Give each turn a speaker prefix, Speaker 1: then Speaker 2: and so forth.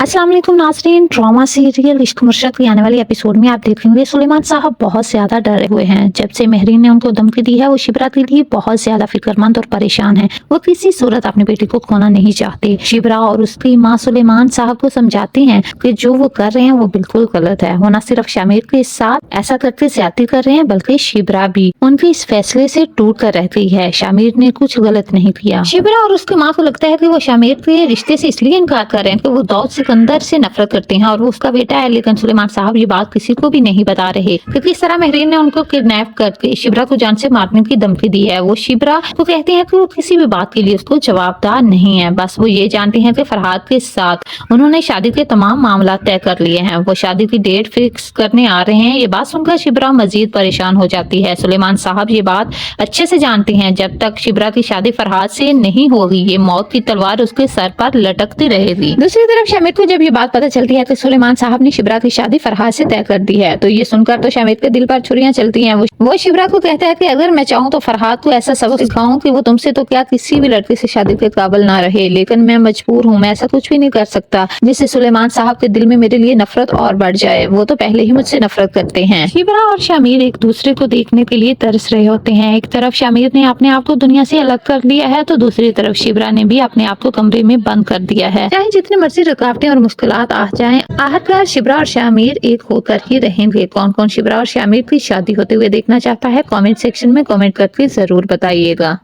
Speaker 1: अस्सलाम वालेकुम नाज़रीन। ड्रामा सीरियल इश्क मुर्शद की आने वाली एपिसोड में आप देखेंगे सुलेमान साहब बहुत ज्यादा डरे हुए हैं। जब से मेहरीन ने उनको धमकी दी है वो शिबरा के लिए बहुत ज्यादा फिक्रमंद और परेशान है। वो किसी सूरत अपनी बेटी को खोना नहीं चाहते। शिबरा और उसकी माँ सुलेमान साहब को समझाती हैं कि जो वो कर रहे हैं वो बिल्कुल गलत है। वो न सिर्फ शामिर के साथ ऐसा करके ज्यादती कर रहे हैं बल्कि शिबरा भी उनके इस फैसले से टूट कर रह गई है। शामिर ने कुछ गलत नहीं किया। शिबरा और उसकी माँ को लगता है कि वो शामिर के रिश्ते से इसलिए इनकार कर रहे हैं कि वो दाऊद सिकंदर से नफरत करते हैं और वो उसका बेटा है। लेकिन सुलेमान साहब ये बात किसी को भी नहीं बता रहे क्योंकि इस तरह मेहरीन ने उनको किडनैप करके शिबरा को जान से मारने की धमकी दी है। वो शिबरा को कहते हैं कि वो किसी भी बात के लिए उसको जवाबदार नहीं है। बस वो ये जानते हैं कि फरहाद के साथ उन्होंने शादी के तमाम मामला तय कर लिए हैं। वो शादी की डेट फिक्स करने आ रहे हैं। ये बात सुनकर शिबरा मजीद परेशान हो जाती है। सुलेमान साहब ये बात अच्छे से जानते हैं जब तक शिबरा की शादी फरहाद से नहीं होगी ये मौत की तलवार उसके सर पर लटकती रहेगी। दूसरी तरफ शामिर को जब ये बात पता चलती है कि सुलेमान साहब ने शिबरा की शादी फरहाद से तय कर दी है तो ये सुनकर तो शामिर के दिल पर छुरियां चलती हैं। वो शिबरा को कहता है कि अगर मैं चाहूँ तो फरहाद को ऐसा सबक सिखाऊं कि वो तुमसे तो क्या किसी भी लड़के से शादी के काबिल ना रहे, लेकिन मैं मजबूर हूँ। मैं ऐसा कुछ भी नहीं कर सकता जिससे सुलेमान साहब के दिल में मेरे लिए नफरत और बढ़ जाए। वो तो पहले ही मुझसे नफरत करते हैं। शिबरा और शामिर एक दूसरे को देखने के लिए तरस रहे होते हैं। एक तरफ शामिर ने अपने आप को दुनिया से अलग कर लिया है तो दूसरी तरफ शिबरा ने भी अपने आप को कमरे में बंद कर दिया है। चाहे जितनी मर्जी रुकावटें और मुश्किलात आ जाएं, आखिरकार शिबरा और शामिर एक होकर ही रहेंगे। कौन कौन शिबरा और शामिर की शादी होते हुए देखना चाहता है कमेंट सेक्शन में कमेंट करके जरूर बताइएगा।